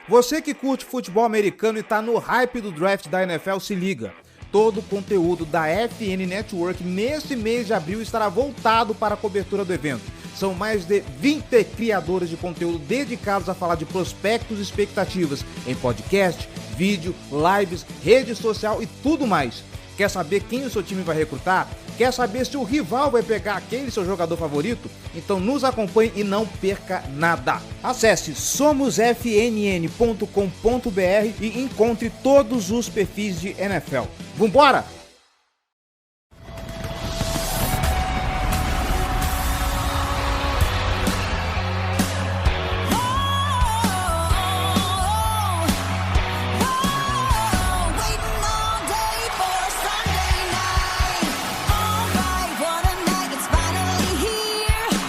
Você que curte futebol americano e tá no hype do draft da NFL, se liga. Todo o conteúdo da FN Network nesse mês de abril estará voltado para a cobertura do evento. São mais de 20 criadores de conteúdo dedicados a falar de prospectos e expectativas em podcast, vídeo, lives, rede social e tudo mais. Quer saber quem o seu time vai recrutar? Quer saber se o rival vai pegar aquele seu jogador favorito? Então nos acompanhe e não perca nada. Acesse somosfnn.com.br e encontre todos os perfis de NFL. Vambora!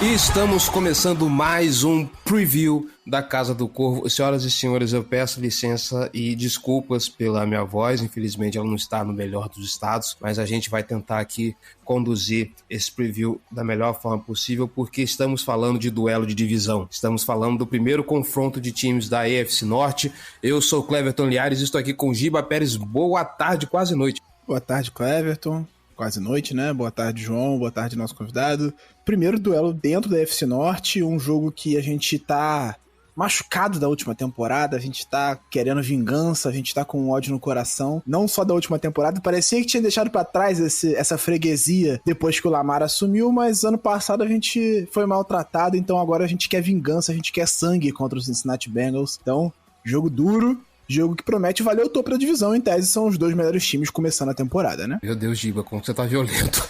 E estamos começando mais um preview da Casa do Corvo. Senhoras e senhores, eu peço licença e desculpas pela minha voz. Infelizmente ela não está no melhor dos estados, mas a gente vai tentar aqui conduzir esse preview da melhor forma possível, porque estamos falando de duelo de divisão. Estamos falando do primeiro confronto de times da AFC Norte. Eu sou o Cleverton Liares e estou aqui com Giba Pérez. Boa tarde, quase noite. Boa tarde, Cleverton. Quase noite, né? Boa tarde, João. Boa tarde, nosso convidado. Primeiro duelo dentro da FC Norte, um jogo que a gente tá machucado da última temporada, a gente tá querendo vingança, a gente tá com ódio no coração, não só da última temporada, parecia que tinha deixado pra trás essa freguesia depois que o Lamar assumiu, mas ano passado a gente foi maltratado, então agora a gente quer vingança, a gente quer sangue contra os Cincinnati Bengals. Então, jogo duro, jogo que promete valer o topo da divisão. Em tese, são os dois melhores times começando a temporada, né? Meu Deus, Giba, como você tá violento.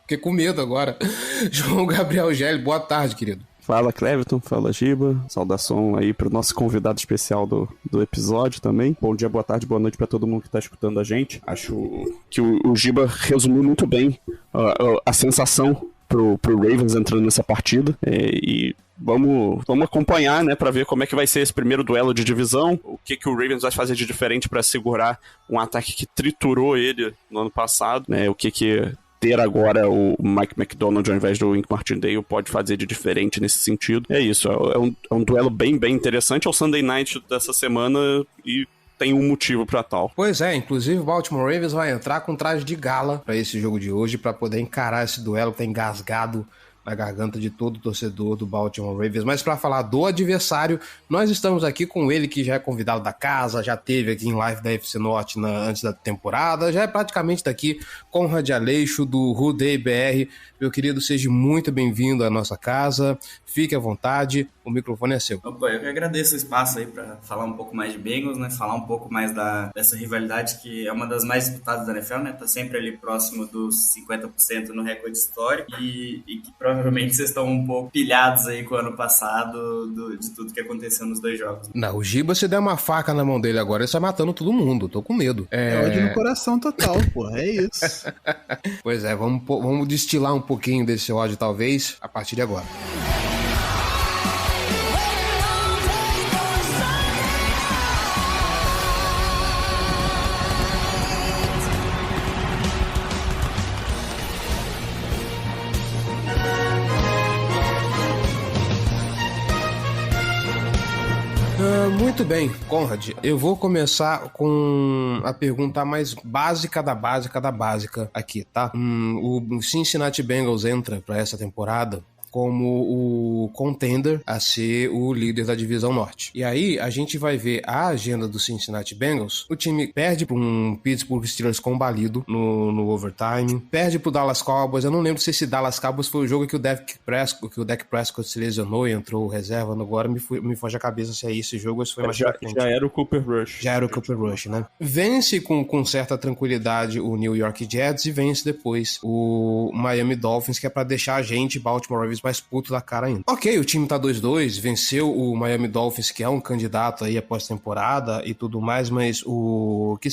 Fiquei com medo agora. João Gabriel Gelli, boa tarde, querido. Fala, Cleverton, fala, Giba. Saudação aí pro nosso convidado especial do episódio também. Bom dia, boa tarde, boa noite pra todo mundo que tá escutando a gente. Acho que o Giba resumiu muito bem a sensação pro Ravens entrando nessa partida. E vamos acompanhar, né, pra ver como é que vai ser esse primeiro duelo de divisão, o que o Ravens vai fazer de diferente pra segurar um ataque que triturou ele no ano passado, né, o que ter agora o Mike McDonald ao invés do Wink Martindale pode fazer de diferente nesse sentido. É isso, é um duelo bem interessante, é o Sunday Night dessa semana e tem um motivo pra tal. Pois é, inclusive o Baltimore Ravens vai entrar com traje de gala pra esse jogo de hoje, pra poder encarar esse duelo que tá engasgado na garganta de todo torcedor do Baltimore Ravens. Mas para falar do adversário, nós estamos aqui com ele, que já é convidado da casa, já teve aqui em live da FC Norte antes da temporada, já é praticamente daqui, Conrad Aleixo, do Rudei BR. Meu querido, seja muito bem-vindo à nossa casa, fique à vontade, o microfone é seu. Opa, eu que agradeço o espaço aí para falar um pouco mais de Bengals, né, falar um pouco mais dessa rivalidade que é uma das mais disputadas da NFL, né, tá sempre ali próximo dos 50% no recorde histórico e que provavelmente vocês estão um pouco pilhados aí com o ano passado de tudo que aconteceu nos dois jogos. Não, o Giba, se der uma faca na mão dele agora, ele está matando todo mundo, tô com medo. É ódio no coração total, porra, é isso. Pois é, vamos destilar um pouquinho desse ódio, talvez, a partir de agora. Muito bem, Conrad, eu vou começar com a pergunta mais básica da básica aqui, tá? O Cincinnati Bengals entra para essa temporada como o contender a ser o líder da divisão norte. E aí a gente vai ver a agenda do Cincinnati Bengals. O time perde para um Pittsburgh Steelers combalido no overtime, perde para o Dallas Cowboys. Eu não lembro se esse Dallas Cowboys foi o jogo que o Dak Prescott se lesionou e entrou reserva. Agora me foge a cabeça se é esse jogo ou se foi mais já era o Cooper Rush. Já era o Cooper Rush, né? Vence com certa tranquilidade o New York Jets e vence depois o Miami Dolphins, que é para deixar a gente, Baltimore Ravens, mais puto da cara ainda. Ok, o time tá 2-2, venceu o Miami Dolphins, que é um candidato aí após temporada e tudo mais, mas o que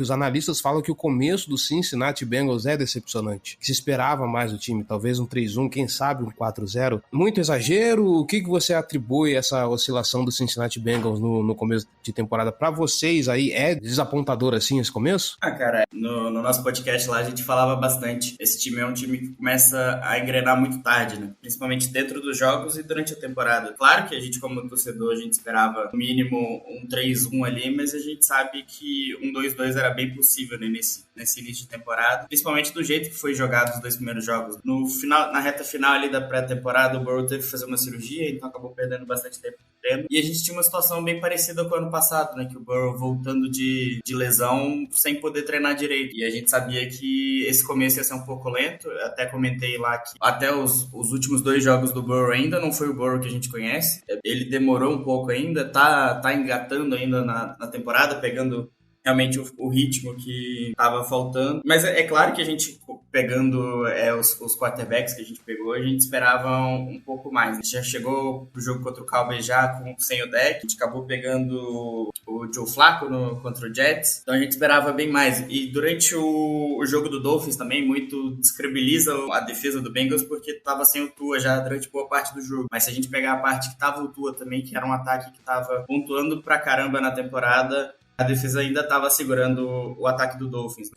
os analistas falam que o começo do Cincinnati Bengals é decepcionante, que se esperava mais do time, talvez um 3-1, quem sabe um 4-0. Muito exagero? O que você atribui essa oscilação do Cincinnati Bengals no começo de temporada? Pra vocês aí, é desapontador assim esse começo? Cara, no nosso podcast lá a gente falava bastante. Esse time é um time que começa a engrenar muito tarde, né? né? Principalmente dentro dos jogos e durante a temporada. Claro que a gente, como torcedor, a gente esperava no mínimo um 3-1 ali, mas a gente sabe que um 2-2 era bem possível nesse início de temporada, principalmente do jeito que foi jogado os 2 primeiros jogos. No final, na reta final ali da pré-temporada, o Burrow teve que fazer uma cirurgia, então acabou perdendo bastante tempo no treino. E a gente tinha uma situação bem parecida com o ano passado, né? Que o Burrow voltando de lesão sem poder treinar direito. E a gente sabia que esse começo ia ser um pouco lento. Eu até comentei lá que até os últimos 2 jogos do Burrow ainda não foi o Burrow que a gente conhece. Ele demorou um pouco ainda, tá engatando ainda na temporada, pegando realmente o ritmo que estava faltando. Mas é claro que a gente, pegando os quarterbacks que a gente pegou, a gente esperava um pouco mais. A gente já chegou pro jogo contra o Cowboys já sem o deck, a gente acabou pegando o Joe Flacco contra o Jets, então a gente esperava bem mais. E durante o jogo do Dolphins também, muito descredibiliza a defesa do Bengals, porque estava sem o Tua já durante boa parte do jogo. Mas se a gente pegar a parte que tava o Tua também, que era um ataque que estava pontuando pra caramba na temporada, a defesa ainda estava segurando o ataque do Dolphins.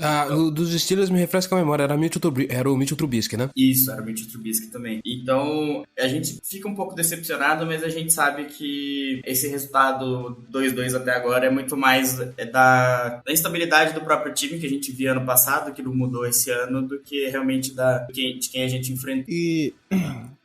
Dos Steelers, me refresca a memória, era o Mitchell Trubisky, né? Isso, era o Mitchell Trubisky também. Então, a gente fica um pouco decepcionado, mas a gente sabe que esse resultado 2-2 até agora é muito mais da instabilidade do próprio time que a gente via ano passado, que não mudou esse ano, do que realmente de quem a gente enfrenta. E...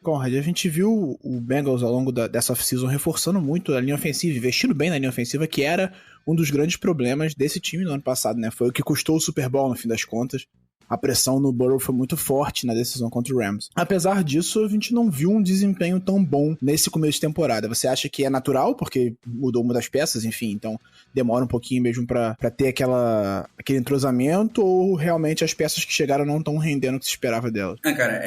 Conrad, a gente viu o Bengals ao longo dessa off-season reforçando muito a linha ofensiva, investindo bem na linha ofensiva, que era um dos grandes problemas desse time no ano passado, né? Foi o que custou o Super Bowl, no fim das contas. A pressão no Burrow foi muito forte na decisão contra o Rams. Apesar disso, a gente não viu um desempenho tão bom nesse começo de temporada. Você acha que é natural, porque mudou uma das peças, enfim, então demora um pouquinho mesmo pra ter aquele entrosamento, ou realmente as peças que chegaram não estão rendendo o que se esperava delas? Cara,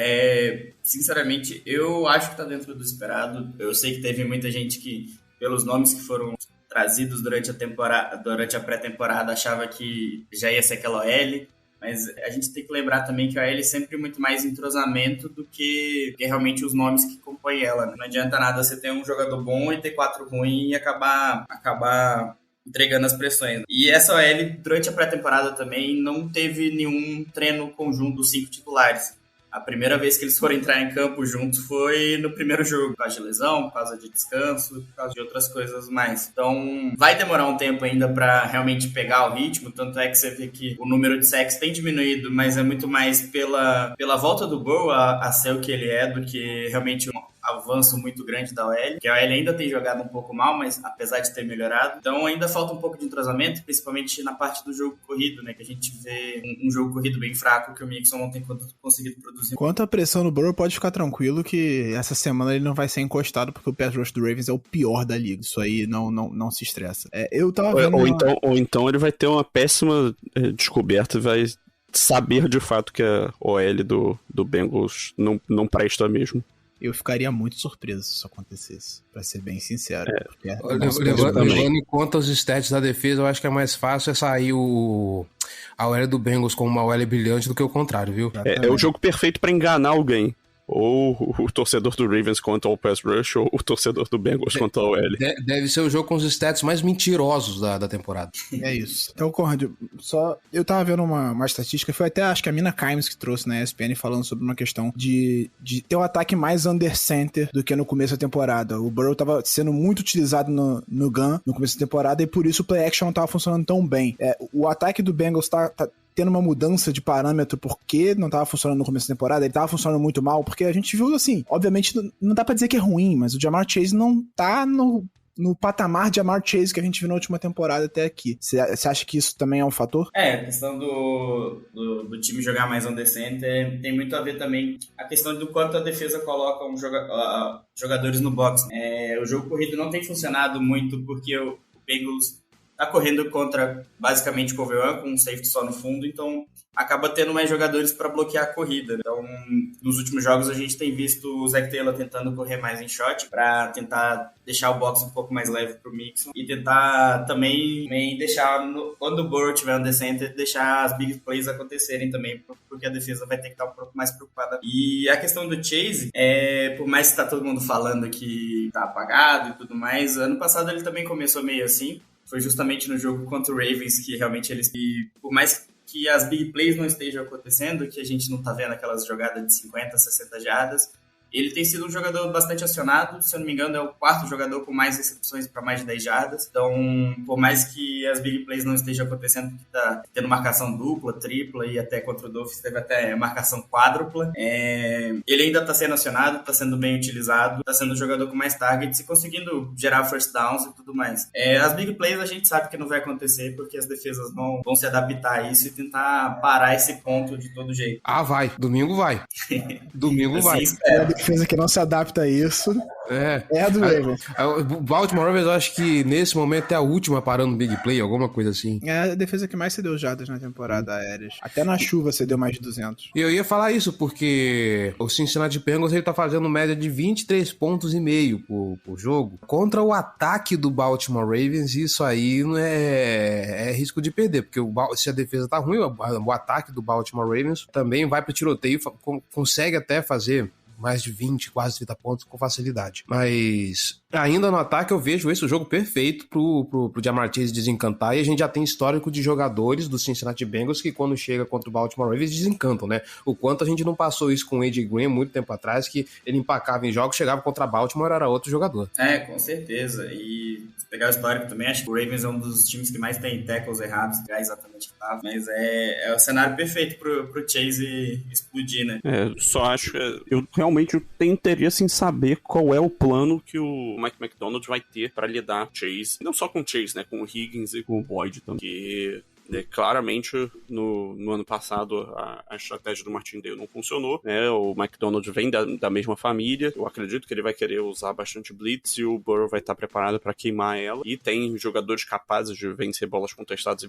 sinceramente, eu acho que tá dentro do esperado. Eu sei que teve muita gente que, pelos nomes que foram trazidos durante a pré-temporada, achava que já ia ser aquela OL. Mas a gente tem que lembrar também que a OL é sempre muito mais entrosamento do que realmente os nomes que compõem ela, né? Não adianta nada você ter um jogador bom e ter 4 ruins e acabar entregando as pressões. E essa OL, durante a pré-temporada também, não teve nenhum treino conjunto dos 5 titulares. A primeira vez que eles foram entrar em campo juntos foi no primeiro jogo, por causa de lesão, por causa de descanso, por causa de outras coisas mais. Então, vai demorar um tempo ainda para realmente pegar o ritmo, tanto é que você vê que o número de sacks tem diminuído, mas é muito mais pela volta do Burrow a ser o que ele é, do que realmente um avanço muito grande da OL, que a OL ainda tem jogado um pouco mal, mas apesar de ter melhorado, então ainda falta um pouco de entrosamento, principalmente na parte do jogo corrido, né, que a gente vê um jogo corrido bem fraco, que o Mixon não tem conseguido produzir. Quanto à pressão no Burrow, pode ficar tranquilo que essa semana ele não vai ser encostado, porque o pass rush do Ravens é o pior da liga. Isso aí não se estressa. Eu tava vendo ou então ele vai ter uma péssima descoberta e vai saber de fato que a OL do Bengals não presta mesmo. Eu ficaria muito surpreso se isso acontecesse, pra ser bem sincero. Levando em conta os stats da defesa, eu acho que é mais fácil sair a OL do Bengals como uma OL brilhante do que o contrário, viu? É o jogo perfeito pra enganar alguém. Ou o torcedor do Ravens contra o pass rush, ou o torcedor do Bengals contra a OL. Deve ser o jogo com os stats mais mentirosos da temporada. É isso. Então, Conrad, eu tava vendo uma estatística, foi até acho que a Mina Kimes que trouxe na ESPN, falando sobre uma questão de ter um ataque mais under center do que no começo da temporada. O Burrow tava sendo muito utilizado no gun no começo da temporada, e por isso o play action não tava funcionando tão bem. O ataque do Bengals tá tendo uma mudança de parâmetro porque não tava funcionando no começo da temporada, ele tava funcionando muito mal, porque a gente viu assim, obviamente não dá pra dizer que é ruim, mas o Ja'Marr Chase não tá no patamar de Ja'Marr Chase que a gente viu na última temporada até aqui. Você acha que isso também é um fator? A questão do time jogar mais under center tem muito a ver também a questão do quanto a defesa coloca jogadores no box. O jogo corrido não tem funcionado muito porque o Bengals tá correndo contra basicamente cover one, com um safety só no fundo, então acaba tendo mais jogadores para bloquear a corrida. Então, nos últimos jogos a gente tem visto o Zac Taylor tentando correr mais em shot para tentar deixar o box um pouco mais leve pro Mixon e tentar também deixar, quando o Burrow tiver under center, deixar as big plays acontecerem também, porque a defesa vai ter que estar um pouco mais preocupada. E a questão do Chase, por mais que tá todo mundo falando que tá apagado e tudo mais, ano passado ele também começou meio assim. Foi justamente no jogo contra o Ravens que realmente por mais que as big plays não estejam acontecendo, que a gente não tá vendo aquelas jogadas de 50, 60 jardas, Ele tem sido um jogador bastante acionado, se eu não me engano é o 4º jogador com mais recepções para mais de 10 jardas, então por mais que as big plays não estejam acontecendo, que tá tendo marcação dupla, tripla e até contra o Dolphins teve até marcação quádrupla, ele ainda está sendo acionado, está sendo bem utilizado, está sendo o jogador com mais targets e conseguindo gerar first downs e tudo mais. As big plays a gente sabe que não vai acontecer porque as defesas vão se adaptar a isso e tentar parar esse ponto de todo jeito. Vai. Domingo vai. Domingo assim vai. É a defesa que não se adapta a isso. É a do Ravens. O Baltimore Ravens, eu acho que nesse momento é a última parando Big Play, alguma coisa assim. É a defesa que mais cedeu jardas na temporada aéreas. Até na chuva cedeu mais de 200. E eu ia falar isso porque o Cincinnati Bengals ele tá fazendo média de 23,5 pontos por jogo. Contra o ataque do Baltimore Ravens, isso aí não é risco de perder, porque se a defesa tá ruim, o ataque do Baltimore Ravens também vai pro tiroteio, consegue até fazer mais de 20, quase 30 pontos com facilidade. Mas ainda no ataque eu vejo esse o jogo perfeito pro Ja'Marr Chase desencantar, e a gente já tem histórico de jogadores do Cincinnati Bengals que quando chega contra o Baltimore Ravens desencantam, né? O quanto a gente não passou isso com o AJ Green muito tempo atrás, que ele empacava em jogos, chegava contra Baltimore, era outro jogador. Com certeza. E se pegar o histórico também, acho que o Ravens é um dos times que mais tem tackles errados, exatamente, mas é o cenário perfeito pro Chase explodir, né? Só acho que eu realmente tenho interesse em saber qual é o plano que o Mike McDonald vai ter para lidar com o Chase, não só com o Chase, né, com o Higgins e com o Boyd também, que claramente no ano passado a estratégia do Martindale não funcionou, né? O McDonald vem da mesma família, eu acredito que ele vai querer usar bastante blitz e o Burrow vai estar preparado para queimar ela, e tem jogadores capazes de vencer bolas contestadas e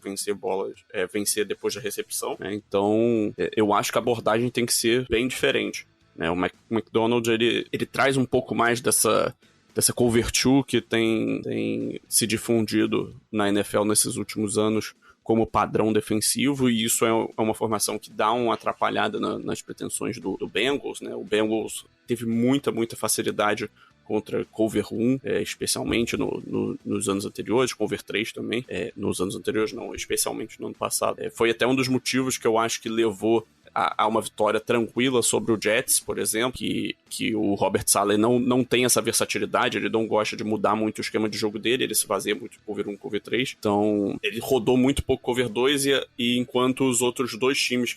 vencer depois da recepção, né? Então eu acho que a abordagem tem que ser bem diferente, né? O McDonald ele traz um pouco mais dessa cover 2 que tem se difundido na NFL nesses últimos anos como padrão defensivo, e isso é uma formação que dá uma atrapalhada nas pretensões do Bengals, né? O Bengals teve muita facilidade contra cover 1, especialmente nos anos anteriores, cover 3 também, nos anos anteriores não, especialmente no ano passado. Foi até um dos motivos que eu acho que levou a uma vitória tranquila sobre o Jets, por exemplo, que o Robert Saleh não tem essa versatilidade, ele não gosta de mudar muito o esquema de jogo dele, ele se fazia muito cover 1, cover 3, então ele rodou muito pouco cover 2, e enquanto os outros dois times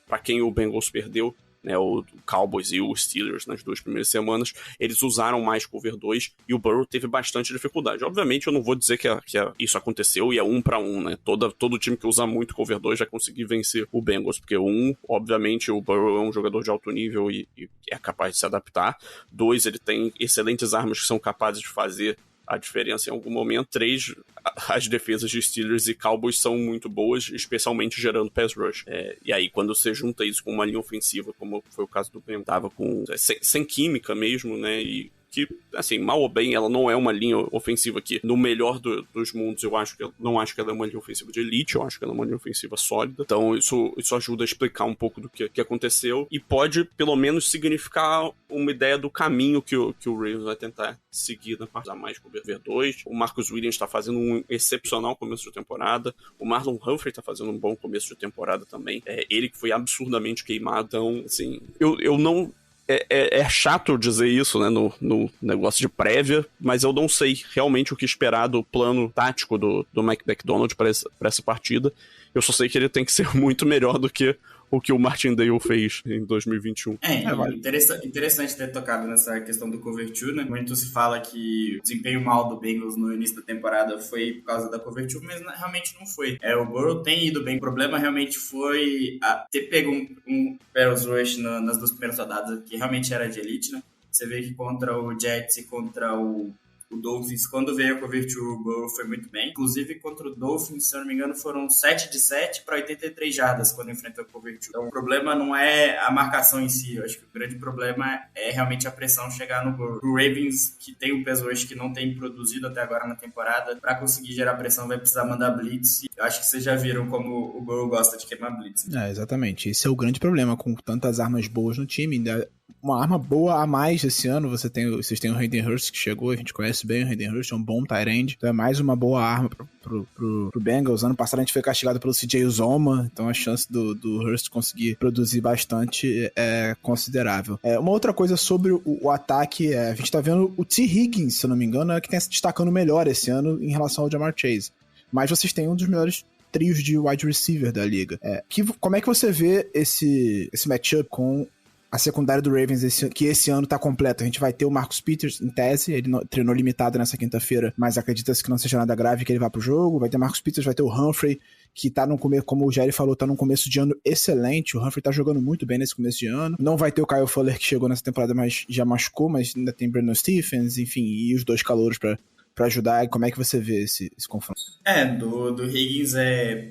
para quem o Bengals perdeu, né, o Cowboys e o Steelers nas 2 primeiras semanas, eles usaram mais cover 2 e o Burrow teve bastante dificuldade. Obviamente eu não vou dizer que isso aconteceu e é 1 para 1, né? Todo time que usa muito cover 2 vai conseguir vencer o Bengals, porque obviamente o Burrow é um jogador de alto nível e é capaz de se adaptar. 2, ele tem excelentes armas que são capazes de fazer a diferença em algum momento. 3, as defesas de Steelers e Cowboys são muito boas, especialmente gerando pass rush. E aí, quando você junta isso com uma linha ofensiva, como foi o caso do Ben, tava sem química mesmo, né? E que, assim, mal ou bem, ela não é uma linha ofensiva que, no melhor dos mundos, eu não acho que ela é uma linha ofensiva de elite, eu acho que ela é uma linha ofensiva sólida. Então, isso ajuda a explicar um pouco do que aconteceu e pode, pelo menos, significar uma ideia do caminho que o Ravens vai tentar seguir na parte da mais cover 2. O Marcus Williams está fazendo um excepcional começo de temporada. O Marlon Humphrey está fazendo um bom começo de temporada também. Ele que foi absurdamente queimado. Então, assim, eu não... É chato dizer isso, né, no negócio de prévia, mas eu não sei realmente o que esperar do plano tático do Mike McDonald para essa partida. Eu só sei que ele tem que ser muito melhor do que o que o Martindale fez em 2021. Interessante ter tocado nessa questão do cover 2, né? Muito se fala que o desempenho mal do Bengals no início da temporada foi por causa da cover 2, mas realmente não foi. O Burrow tem ido bem. O problema realmente foi ter pego um pass rush nas 2 primeiras rodadas, que realmente era de elite, né? Você vê que contra o Jets e contra o Dolphins, quando veio a cover 2, o Burrow foi muito bem. Inclusive, contra o Dolphins, se eu não me engano, foram 7 de 7 para 83 jardas quando enfrentou a cover 2. Então, o problema não é a marcação em si. Eu acho que o grande problema é realmente a pressão chegar no Burrow. O Ravens, que tem um pass rush que não tem produzido até agora na temporada, para conseguir gerar pressão vai precisar mandar blitz. Eu acho que vocês já viram como o Burrow gosta de queimar blitz. Exatamente. Esse é o grande problema com tantas armas boas no time. Uma arma boa a mais esse ano, vocês têm o Hayden Hurst que chegou, a gente conhece bem o Hayden Hurst, é um bom tight end, então é mais uma boa arma pro Bengals. Ano passado a gente foi castigado pelo CJ Uzomah, então a chance do Hurst conseguir produzir bastante é considerável. Uma outra coisa sobre o ataque, a gente tá vendo o T. Higgins, se eu não me engano, que tem se destacando melhor esse ano em relação ao Ja'Marr Chase. Mas vocês têm um dos melhores trios de wide receiver da liga. Como é que você vê esse matchup com a secundária do Ravens, que esse ano tá completo? A gente vai ter o Marcus Peters, em tese, ele treinou limitado nessa quinta-feira, mas acredita-se que não seja nada grave que ele vá pro jogo. Vai ter Marcus Peters, vai ter o Humphrey, que tá num começo, como o Jerry falou, tá num começo de ano excelente. O Humphrey tá jogando muito bem nesse começo de ano. Não vai ter o Kyle Fuller, que chegou nessa temporada, mas já machucou, mas ainda tem Brandon Stephens, enfim, e os dois calouros pra ajudar. Como é que você vê esse confronto? Do Higgins,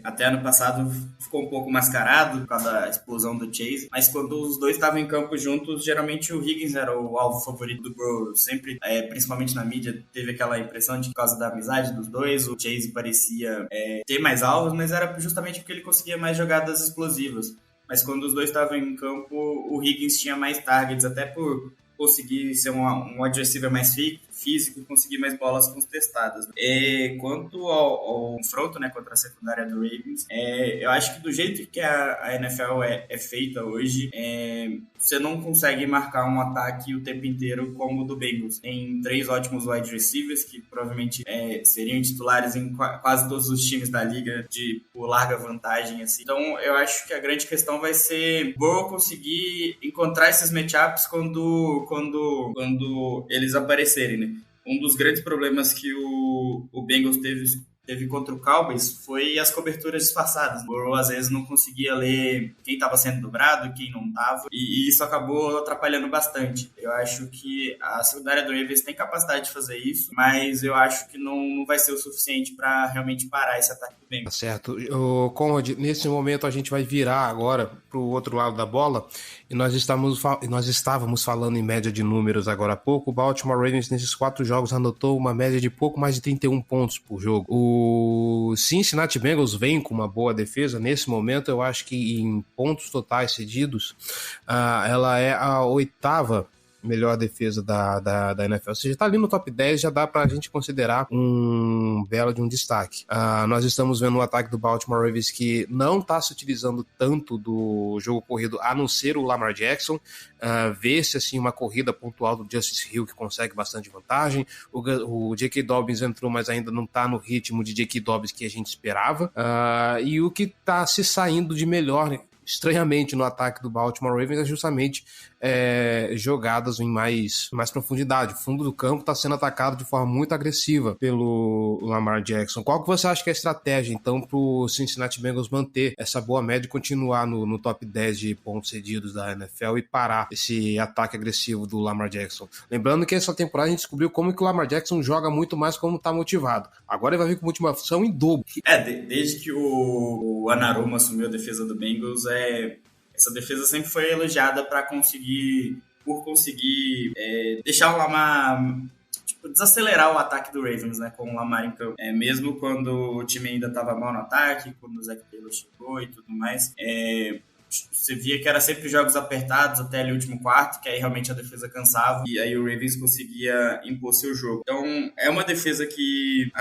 até ano passado ficou um pouco mascarado por causa da explosão do Chase, mas quando os dois estavam em campo juntos, geralmente o Higgins era o alvo favorito do Burrow. Sempre, principalmente na mídia, teve aquela impressão de que por causa da amizade dos dois, o Chase parecia ter mais alvos, mas era justamente porque ele conseguia mais jogadas explosivas. Mas quando os dois estavam em campo, o Higgins tinha mais targets, até por conseguir ser um wide receiver mais físico e conseguir mais bolas contestadas. Quanto ao confronto, né, contra a secundária do Ravens, eu acho que do jeito que a NFL é feita hoje, você não consegue marcar um ataque o tempo inteiro como o do Bengals. Tem 3 ótimos wide receivers que provavelmente seriam titulares em quase todos os times da liga por larga vantagem. Assim. Então eu acho que a grande questão vai ser Burrow conseguir encontrar esses matchups quando eles aparecerem, né? Um dos grandes problemas que o Bengals teve contra o Cowboys foi as coberturas disfarçadas. O Burrow às vezes não conseguia ler quem estava sendo dobrado, quem não estava, e isso acabou atrapalhando bastante. Eu acho que a secundária do Ravens tem capacidade de fazer isso, mas eu acho que não vai ser o suficiente para realmente parar esse ataque do Bengals. Tá certo. Conrad, nesse momento a gente vai virar agora para o outro lado da bola, e nós estávamos falando em média de números agora há pouco. O Baltimore Ravens nesses 4 jogos anotou uma média de pouco mais de 31 pontos por jogo. O Cincinnati Bengals vem com uma boa defesa. Nesse momento, eu acho que em pontos totais cedidos, ela é a 8ª melhor defesa da NFL. Ou seja, está ali no top 10, já dá para a gente considerar um belo de um destaque. Nós estamos vendo um ataque do Baltimore Ravens que não está se utilizando tanto do jogo corrido, a não ser o Lamar Jackson. Vê-se assim uma corrida pontual do Justice Hill que consegue bastante vantagem. O J.K. Dobbins entrou, mas ainda não está no ritmo de J.K. Dobbins que a gente esperava. E o que está se saindo de melhor, estranhamente, no ataque do Baltimore Ravens é justamente jogadas em mais profundidade. O fundo do campo está sendo atacado de forma muito agressiva pelo Lamar Jackson. Qual que você acha que é a estratégia, então, para o Cincinnati Bengals manter essa boa média e continuar no top 10 de pontos cedidos da NFL e parar esse ataque agressivo do Lamar Jackson? Lembrando que essa temporada a gente descobriu como que o Lamar Jackson joga muito mais como está motivado. Agora ele vai vir com motivação em dobro. Desde que o Anarumo assumiu a defesa do Bengals, essa defesa sempre foi elogiada por conseguir deixar o Lamar, desacelerar o ataque do Ravens, né, com o Lamar em campo. Mesmo quando o time ainda estava mal no ataque, quando o Zach Taylor chegou e tudo mais, você via que era sempre jogos apertados até ali o último quarto, que aí realmente a defesa cansava e aí o Ravens conseguia impor seu jogo. Então é uma defesa que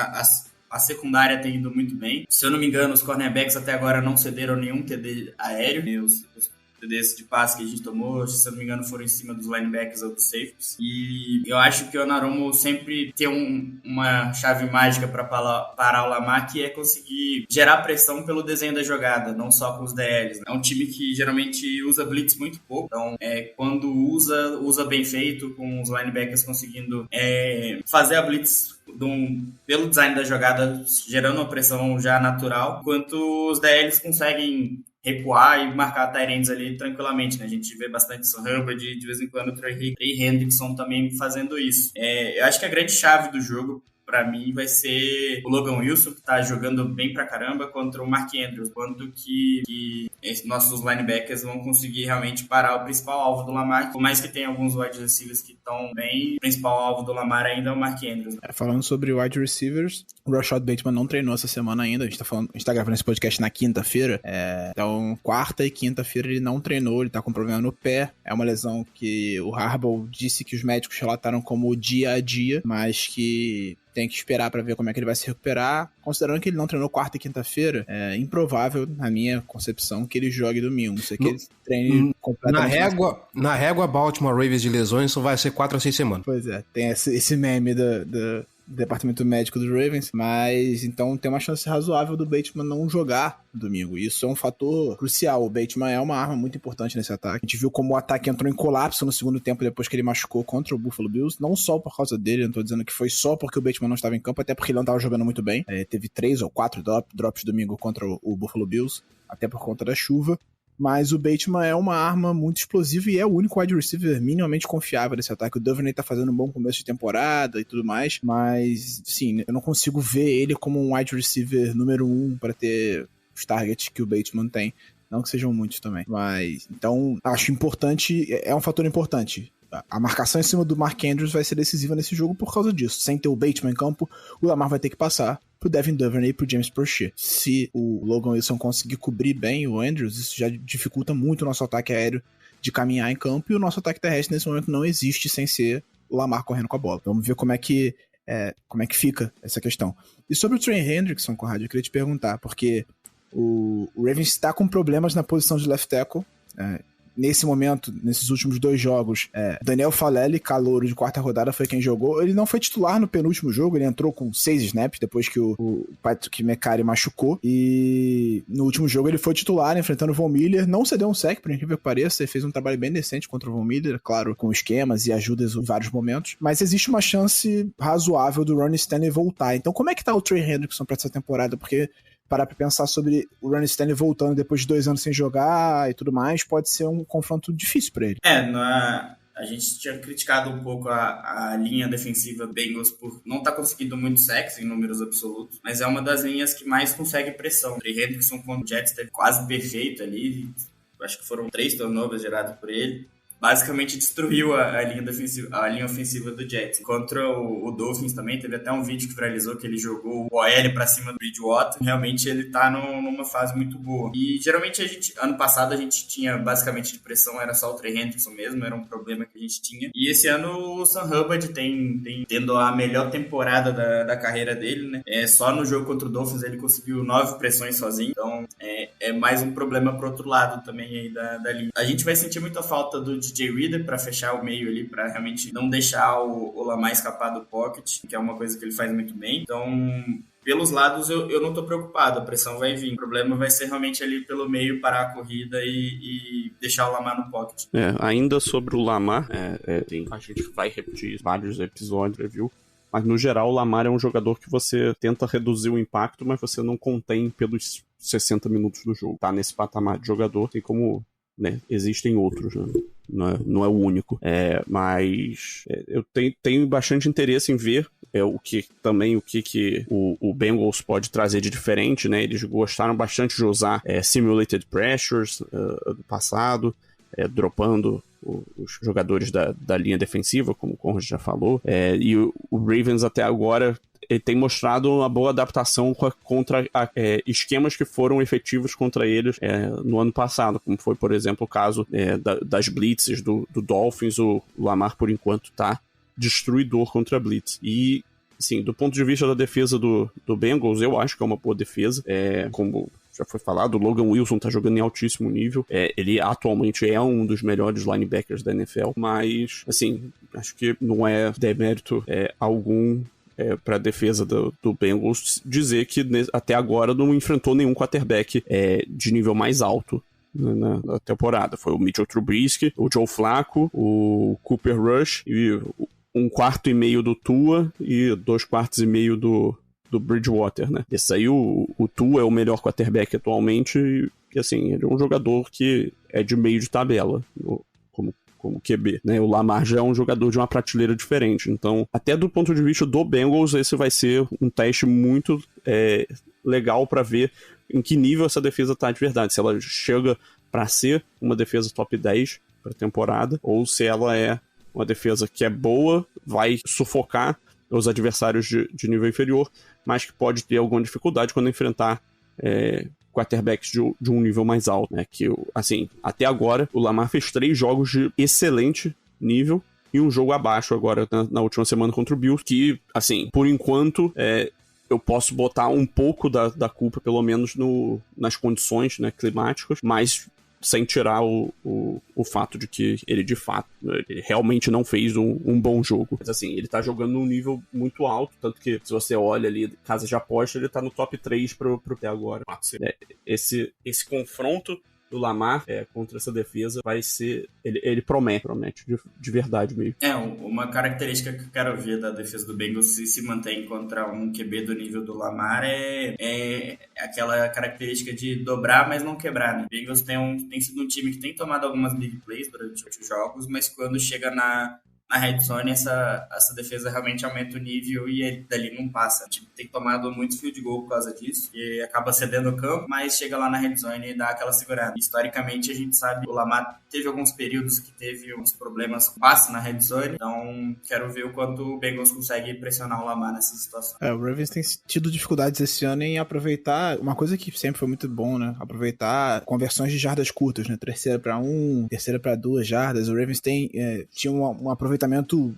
a secundária tem ido muito bem. Se eu não me engano, os cornerbacks até agora não cederam nenhum TD aéreo. Os TDs de passe que a gente tomou, se eu não me engano, foram em cima dos linebackers ou dos safeties. E eu acho que o Anarumo sempre tem uma chave mágica para parar o Lamar, que é conseguir gerar pressão pelo desenho da jogada, não só com os DLs. É um time que geralmente usa blitz muito pouco. Então, quando usa bem feito, com os linebackers conseguindo fazer a blitz pelo design da jogada, gerando uma pressão já natural, enquanto os DLs conseguem recuar e marcar tight ends ali tranquilamente, né? A gente vê bastante Sam Hubbard, de vez em quando o Trey Hendrickson também fazendo isso. Eu acho que a grande chave do jogo, pra mim, vai ser o Logan Wilson, que tá jogando bem pra caramba, contra o Mark Andrews. Quanto que nossos linebackers vão conseguir realmente parar o principal alvo do Lamar. Por mais que tenha alguns wide receivers que estão bem, o principal alvo do Lamar ainda é o Mark Andrews. Falando sobre wide receivers, o Rashad Bateman não treinou essa semana ainda. A gente tá gravando esse podcast na quinta-feira. Então, quarta e quinta-feira ele não treinou, ele tá com problema no pé. É uma lesão que o Harbaugh disse que os médicos relataram como dia a dia, mas que tem que esperar pra ver como é que ele vai se recuperar. Considerando que ele não treinou quarta e quinta-feira, é improvável, na minha concepção, que ele jogue domingo. Não sei que ele treine completamente. Na régua Baltimore Ravens de lesões, isso vai ser 4 a 6 semanas. Pois é, tem esse meme do departamento médico dos Ravens, mas então tem uma chance razoável do Bateman não jogar no domingo. Isso é um fator crucial. O Bateman é uma arma muito importante nesse ataque. A gente viu como o ataque entrou em colapso no segundo tempo depois que ele machucou contra o Buffalo Bills, não só por causa dele, não tô dizendo que foi só porque o Bateman não estava em campo, até porque ele não estava jogando muito bem. Teve 3 ou 4 drops domingo contra o Buffalo Bills, até por conta da chuva. Mas o Bateman é uma arma muito explosiva e é o único wide receiver minimamente confiável desse ataque. O Duvernay tá fazendo um bom começo de temporada e tudo mais, mas, sim, eu não consigo ver ele como um wide receiver número 1 para ter os targets que o Bateman tem. Não que sejam muitos também. Mas, então, acho importante, é um fator importante. A marcação em cima do Mark Andrews vai ser decisiva nesse jogo por causa disso. Sem ter o Bateman em campo, o Lamar vai ter que passar pro Devin Duvernay e pro James Proche. Se o Logan Wilson conseguir cobrir bem o Andrews, isso já dificulta muito o nosso ataque aéreo de caminhar em campo, e o nosso ataque terrestre nesse momento não existe sem ser o Lamar correndo com a bola. Vamos ver como é que fica essa questão. E sobre o Trey Hendrickson, Conrad, eu queria te perguntar, porque o Ravens está com problemas na posição de left tackle. Nesse momento, nesses últimos 2 jogos, Daniel Faalele, calouro de 4ª rodada, foi quem jogou. Ele não foi titular no penúltimo jogo, ele entrou com 6 snaps depois que o Patrick Mekari machucou. E no último jogo ele foi titular, enfrentando o Von Miller. Não cedeu um sec, por incrível que pareça. Ele fez um trabalho bem decente contra o Von Miller, claro, com esquemas e ajudas em vários momentos. Mas existe uma chance razoável do Ronnie Stanley voltar. Então, como é que tá o Trey Hendrickson pra essa temporada? Porque parar pra pensar sobre o Ronnie Stanley voltando depois de 2 anos sem jogar e tudo mais, pode ser um confronto difícil pra ele. A gente tinha criticado um pouco a linha defensiva Bengals por não estar conseguindo muito sacks em números absolutos, mas é uma das linhas que mais consegue pressão. O Trey Hendrickson contra o Jets teve quase perfeito ali, acho que foram 3 turnovers gerados por ele. Basicamente destruiu a linha ofensiva do Jets. Contra o Dolphins também, teve até um vídeo que viralizou que ele jogou o OL pra cima do Bridgewater. Realmente ele tá numa fase muito boa. E geralmente ano passado a gente tinha basicamente de pressão, era só o Trey Hendrickson mesmo, era um problema que a gente tinha. E esse ano o Sam Hubbard tem tendo a melhor temporada da carreira dele, né? Só no jogo contra o Dolphins ele conseguiu 9 pressões sozinho. Então é mais um problema pro outro lado também aí da linha. A gente vai sentir muita falta do DJ Reader para fechar o meio ali, para realmente não deixar o Lamar escapar do pocket, que é uma coisa que ele faz muito bem. Então, pelos lados, eu não tô preocupado, a pressão vai vir. O problema vai ser realmente ali pelo meio, parar a corrida e deixar o Lamar no pocket. Ainda sobre o Lamar, a gente vai repetir vários episódios, review, mas no geral o Lamar é um jogador que você tenta reduzir o impacto, mas você não contém pelos 60 minutos do jogo. Tá nesse patamar de jogador, tem como, né, existem outros, né? Não é o único. Mas eu tenho bastante interesse em ver o que o Bengals pode trazer de diferente, né? Eles gostaram bastante de usar simulated pressures do passado, dropando os jogadores da linha defensiva, como o Conrad já falou. E o Ravens até agora ele tem mostrado uma boa adaptação contra esquemas que foram efetivos contra eles no ano passado, como foi, por exemplo, o caso das blitzes do Dolphins. O Lamar, por enquanto, tá destruidor contra a blitz. E, assim, do ponto de vista da defesa do Bengals, eu acho que é uma boa defesa. Como já foi falado, o Logan Wilson tá jogando em altíssimo nível. Ele atualmente é um dos melhores linebackers da NFL, mas, assim, acho que não é demérito algum para a defesa do Bengals dizer que até agora não enfrentou nenhum quarterback de nível mais alto na temporada. Foi o Mitchell Trubisky, o Joe Flacco, o Cooper Rush, e 1/4 do Tua e 2/4 do Bridgewater, né? Esse aí, o Tua é o melhor quarterback atualmente, e assim, ele é um jogador que é de meio de tabela, como QB, né? O Lamar já é um jogador de uma prateleira diferente. Então, até do ponto de vista do Bengals, esse vai ser um teste muito legal para ver em que nível essa defesa tá de verdade. Se ela chega para ser uma defesa top 10 para temporada, ou se ela é uma defesa que é boa, vai sufocar os adversários de nível inferior, mas que pode ter alguma dificuldade quando enfrentar quarterbacks de um nível mais alto, né? Que, assim, até agora, o Lamar fez 3 jogos de excelente nível e um jogo abaixo agora na última semana contra o Bills, que, assim, por enquanto, eu posso botar um pouco da culpa, pelo menos, nas condições, né, climáticas, mas sem tirar o fato de que ele, de fato, ele realmente não fez um bom jogo. Mas, assim, ele tá jogando num nível muito alto, tanto que, se você olha ali, casa de aposta, ele tá no top 3 pro até agora. Esse confronto do Lamar contra essa defesa vai ser... Ele promete de verdade mesmo. Uma característica que eu quero ver da defesa do Bengals se mantém contra um QB do nível do Lamar é aquela característica de dobrar, mas não quebrar, né? O Bengals tem sido um time que tem tomado algumas big plays durante os jogos, mas quando chega na red zone, essa defesa realmente aumenta o nível e dali não passa. O time tem tomado muitos field goal por causa disso e acaba cedendo o campo, mas chega lá na red zone e dá aquela segurada. Historicamente, a gente sabe que o Lamar teve alguns períodos que teve uns problemas com passe na red zone, então quero ver o quanto o Bengals consegue pressionar o Lamar nessa situação. O Ravens tem tido dificuldades esse ano em aproveitar uma coisa que sempre foi muito bom, né? Aproveitar conversões de jardas curtas, né? 3ª para 1, 3ª para 2 jardas. O Ravens tinha um aproveitamento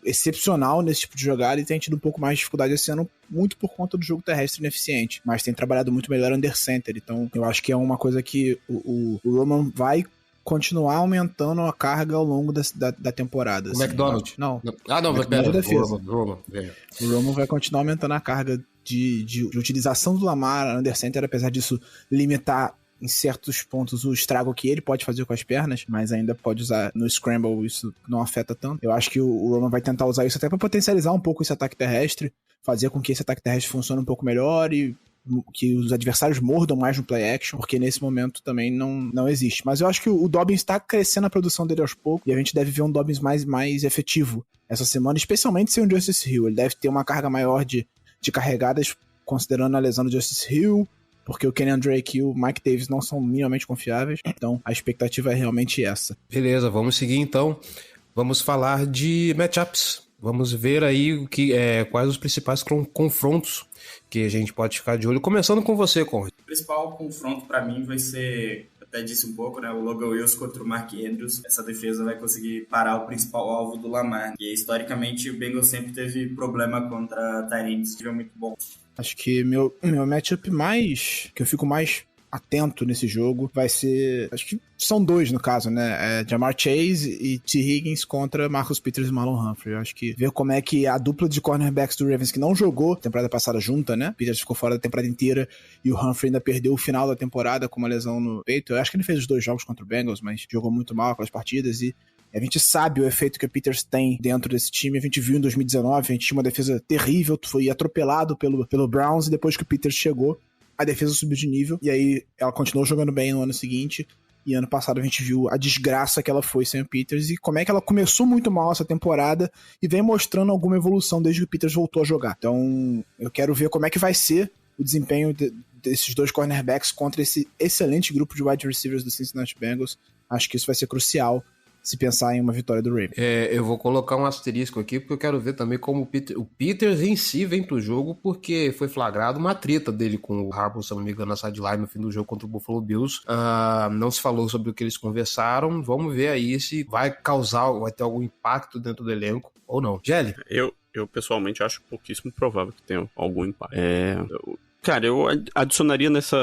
excepcional nesse tipo de jogada e tem tido um pouco mais de dificuldade esse ano, muito por conta do jogo terrestre ineficiente, mas tem trabalhado muito melhor under center, então eu acho que é uma coisa que o Roman vai continuar aumentando a carga ao longo da temporada. O assim. McDonald? Não. Pera. O Roman vai continuar aumentando a carga de utilização do Lamar under center, apesar disso limitar em certos pontos o estrago que ele pode fazer com as pernas, mas ainda pode usar no scramble, isso não afeta tanto. Eu acho que o Roman vai tentar usar isso até para potencializar um pouco esse ataque terrestre, fazer com que esse ataque terrestre funcione um pouco melhor e que os adversários mordam mais no play action, porque nesse momento também não existe. Mas eu acho que o Dobbins está crescendo a produção dele aos poucos e a gente deve ver um Dobbins mais efetivo essa semana, especialmente sem o Justice Hill. Ele deve ter uma carga maior de carregadas, considerando a lesão do Justice Hill, porque o Kenyan Drake e o Mike Davis não são minimamente confiáveis, então a expectativa é realmente essa. Beleza, vamos seguir então. Vamos falar de matchups. Vamos ver aí quais os principais confrontos que a gente pode ficar de olho. Começando com você, Conrad. O principal confronto para mim vai ser, até disse um pouco, né, o Logan Wilson contra o Mark Andrews. Essa defesa vai conseguir parar o principal alvo do Lamar. E historicamente o Bengals sempre teve problema contra tight ends, que é muito bom. Acho que meu matchup que eu fico mais atento nesse jogo vai ser... Acho que são 2 no caso, né? Ja'Marr Chase e T. Higgins contra Marcus Peters e Marlon Humphrey. Eu acho que ver como é que a dupla de cornerbacks do Ravens, que não jogou temporada passada junta, né? Peters ficou fora da temporada inteira e o Humphrey ainda perdeu o final da temporada com uma lesão no peito. Eu acho que ele fez os 2 jogos contra o Bengals, mas jogou muito mal aquelas partidas e a gente sabe o efeito que o Peters tem dentro desse time. A gente viu em 2019, a gente tinha uma defesa terrível, foi atropelado pelo Browns, e depois que o Peters chegou, a defesa subiu de nível, e aí ela continuou jogando bem no ano seguinte, e ano passado a gente viu a desgraça que ela foi sem o Peters, e como é que ela começou muito mal essa temporada, e vem mostrando alguma evolução desde que o Peters voltou a jogar. Então, eu quero ver como é que vai ser o desempenho desses 2 cornerbacks contra esse excelente grupo de wide receivers do Cincinnati Bengals. Acho que isso vai ser crucial se pensar em uma vitória do Ravens. Eu vou colocar um asterisco aqui, porque eu quero ver também como o Peters em si vem pro jogo, porque foi flagrado uma treta dele com o Harbaugh, se não me engano, na sideline no fim do jogo contra o Buffalo Bills. Não se falou sobre o que eles conversaram. Vamos ver aí se vai ter algum impacto dentro do elenco ou não. Gelli? Eu pessoalmente acho pouquíssimo provável que tenha algum impacto. Cara, eu adicionaria nesse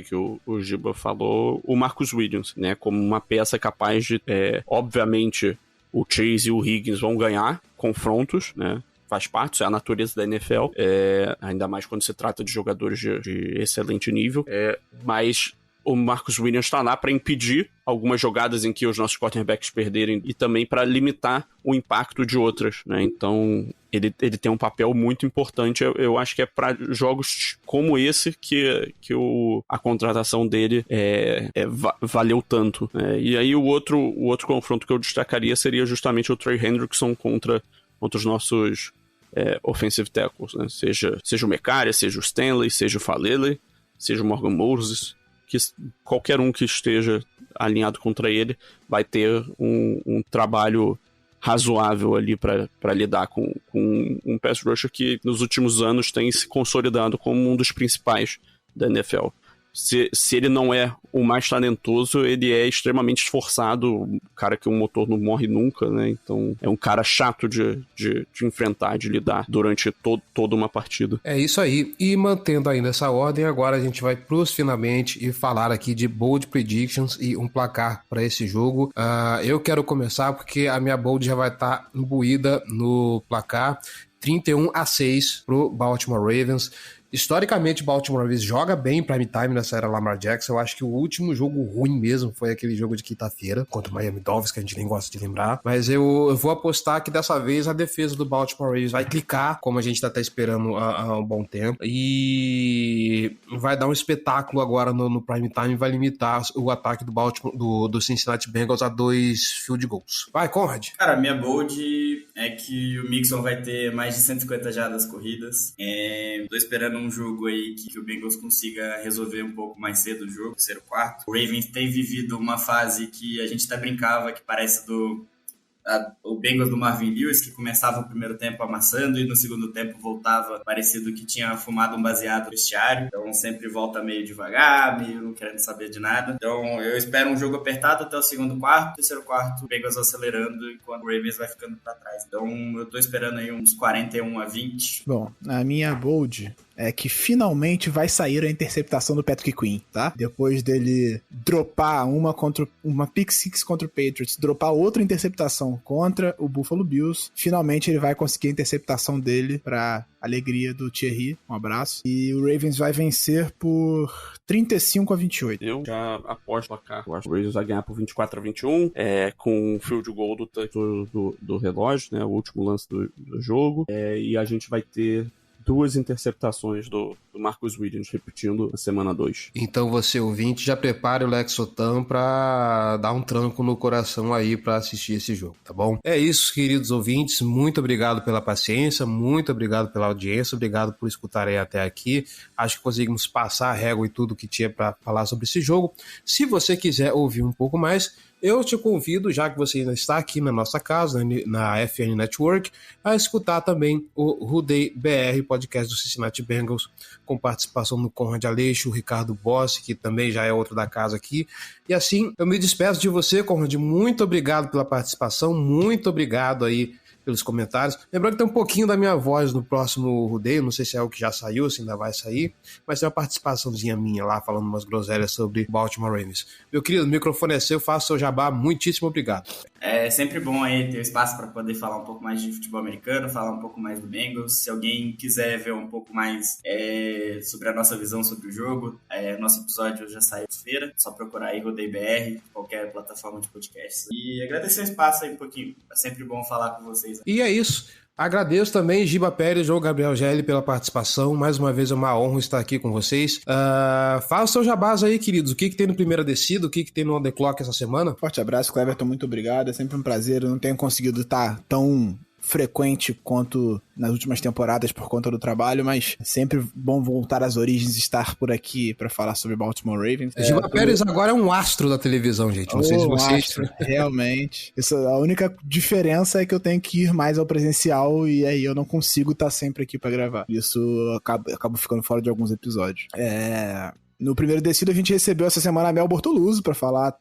que o Giba falou, o Marcus Williams, né, como uma peça capaz de, obviamente, o Chase e o Higgins vão ganhar confrontos, né, faz parte, isso é a natureza da NFL, ainda mais quando se trata de jogadores de excelente nível, mas o Marcus Williams está lá para impedir algumas jogadas em que os nossos quarterbacks perderem e também para limitar o impacto de outras, né? Então, ele tem um papel muito importante. Eu acho que é para jogos como esse que a contratação dele valeu tanto, né? E aí o outro confronto que eu destacaria seria justamente o Trey Hendrickson contra os nossos offensive tackles, né? Seja o Mekari, seja o Stanley, seja o Falele, seja o Morgan Moses, que qualquer um que esteja alinhado contra ele vai ter um trabalho razoável ali para lidar com um pass rusher que nos últimos anos tem se consolidado como um dos principais da NFL. Se ele não é o mais talentoso, ele é extremamente esforçado, um cara que o motor não morre nunca, né? Então é um cara chato de enfrentar, de lidar durante toda uma partida. É isso aí. E mantendo ainda essa ordem, agora a gente vai pros finalmente e falar aqui de bold predictions e um placar para esse jogo. Eu quero começar porque a minha bold já vai estar imbuída no placar 31-6 pro Baltimore Ravens. Historicamente, o Baltimore Ravens joga bem em prime time nessa era Lamar Jackson. Eu acho que o último jogo ruim mesmo foi aquele jogo de quinta-feira contra o Miami Dolphins, que a gente nem gosta de lembrar. Mas eu vou apostar que dessa vez a defesa do Baltimore Ravens vai clicar, como a gente tá até esperando há um bom tempo, e vai dar um espetáculo agora no prime time, vai limitar o ataque do Baltimore, do Cincinnati Bengals a 2 field goals. Vai, Conrad. Cara, minha bold é que o Mixon vai ter mais de 150 jardas corridas. Tô esperando um jogo aí que o Bengals consiga resolver um pouco mais cedo o jogo, terceiro quarto. O Ravens tem vivido uma fase que a gente até brincava que parece o Bengals do Marvin Lewis, que começava o primeiro tempo amassando e no segundo tempo voltava parecido que tinha fumado um baseado no vestiário, então sempre volta meio devagar, meio não querendo saber de nada. Então eu espero um jogo apertado até o segundo quarto, terceiro quarto o Bengals acelerando enquanto o Ravens vai ficando pra trás. Então eu tô esperando aí uns 41-20. Bom, a minha bold é que finalmente vai sair a interceptação do Patrick Queen, tá? Depois dele dropar uma pick six contra o Patriots, dropar outra interceptação contra o Buffalo Bills, finalmente ele vai conseguir a interceptação dele pra alegria do Thierry. Um abraço. E o Ravens vai vencer por 35-28. Eu já aposto o placar. Eu acho que o Ravens vai ganhar por 24-21, com o field goal do relógio, né? O último lance do jogo. E a gente vai ter 2 interceptações do Marcus Williams, repetindo na semana 2. Então você, ouvinte, já prepare o Lexotan pra dar um tranco no coração aí pra assistir esse jogo, tá bom? É isso, queridos ouvintes, muito obrigado pela paciência, muito obrigado pela audiência, obrigado por escutarem até aqui. Acho que conseguimos passar a régua e tudo que tinha pra falar sobre esse jogo. Se você quiser ouvir um pouco mais, eu te convido, já que você ainda está aqui na nossa casa, na FN Network, a escutar também o Rudei BR, podcast do Cincinnati Bengals, com participação do Conrad Aleixo, o Ricardo Bossi, que também já é outro da casa aqui. E assim, eu me despeço de você, Conrad. Muito obrigado pela participação, muito obrigado aí pelos comentários. Lembrando que tem um pouquinho da minha voz no próximo rodeio, não sei se é o que já saiu, se ainda vai sair, mas tem uma participaçãozinha minha lá, falando umas groselhas sobre Baltimore Ravens. Meu querido, o microfone é seu, faça o seu jabá, muitíssimo obrigado. É sempre bom aí ter espaço para poder falar um pouco mais de futebol americano, falar um pouco mais do Bengals. Se alguém quiser ver um pouco mais sobre a nossa visão sobre o jogo, nosso episódio já saiu feira, só procurar aí Rodei BR, qualquer plataforma de podcast. E agradecer o espaço aí um pouquinho, é sempre bom falar com vocês. E é isso. Agradeço também Giba Pérez, João Gabriel Gelli pela participação. Mais uma vez é uma honra estar aqui com vocês. Fala o seu jabás aí, queridos. O que tem no Primeira Descida? O que tem no On The Clock essa semana? Forte abraço, Cleverton. Muito obrigado. É sempre um prazer. Eu não tenho conseguido estar tão frequente quanto nas últimas temporadas por conta do trabalho, mas é sempre bom voltar às origens e estar por aqui para falar sobre Baltimore Ravens. Giba Pérez agora é um astro da televisão, gente. Não sei se vocês... Astro, realmente. A única diferença é que eu tenho que ir mais ao presencial e aí eu não consigo estar sempre aqui para gravar. Isso acabo ficando fora de alguns episódios. No Primeiro Descido a gente recebeu essa semana a Mel Bortoluzzi para falar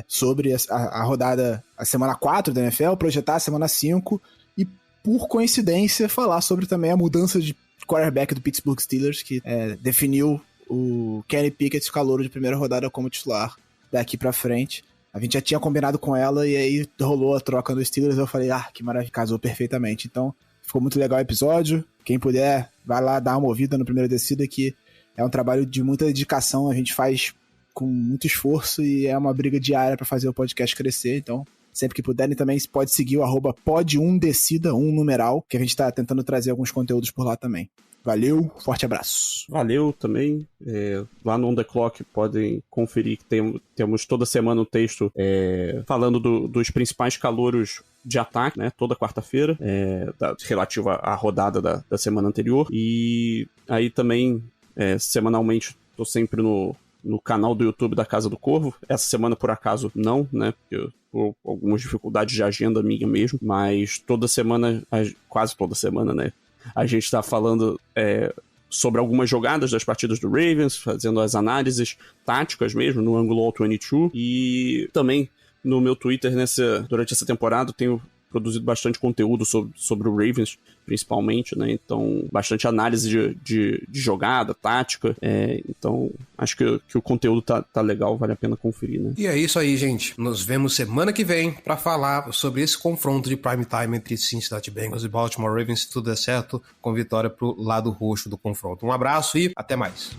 sobre a rodada, a semana 4 da NFL, projetar a semana 5 e, por coincidência, falar sobre também a mudança de quarterback do Pittsburgh Steelers, que definiu o Kenny Pickett, calouro de primeira rodada, como titular daqui pra frente. A gente já tinha combinado com ela e aí rolou a troca do Steelers. Eu falei, que maravilha, casou perfeitamente. Então, ficou muito legal o episódio. Quem puder, vai lá dar uma ouvida no Primeiro Descida, que é um trabalho de muita dedicação. A gente faz com muito esforço e é uma briga diária pra fazer o podcast crescer. Então, sempre que puderem também, pode seguir o @pod1decida, numeral, que a gente tá tentando trazer alguns conteúdos por lá também. Valeu, forte abraço. Valeu também. Lá no On The Clock podem conferir que temos toda semana um texto falando dos principais calouros de ataque, né? Toda quarta-feira, relativo à rodada da semana anterior. E aí também, semanalmente, tô sempre no canal do YouTube da Casa do Corvo. Essa semana, por acaso, não, né? Porque por algumas dificuldades de agenda minha mesmo. Mas toda semana, quase toda semana, né? A gente tá falando sobre algumas jogadas das partidas do Ravens, fazendo as análises táticas mesmo, no ângulo All 22. E também no meu Twitter, durante essa temporada, eu tenho produzido bastante conteúdo sobre o Ravens, principalmente, né? Então, bastante análise de jogada, tática. Então, acho que o conteúdo tá legal, vale a pena conferir, né? E é isso aí, gente. Nos vemos semana que vem para falar sobre esse confronto de prime time entre Cincinnati Bengals e Baltimore Ravens, se tudo der certo, com vitória pro lado roxo do confronto. Um abraço e até mais.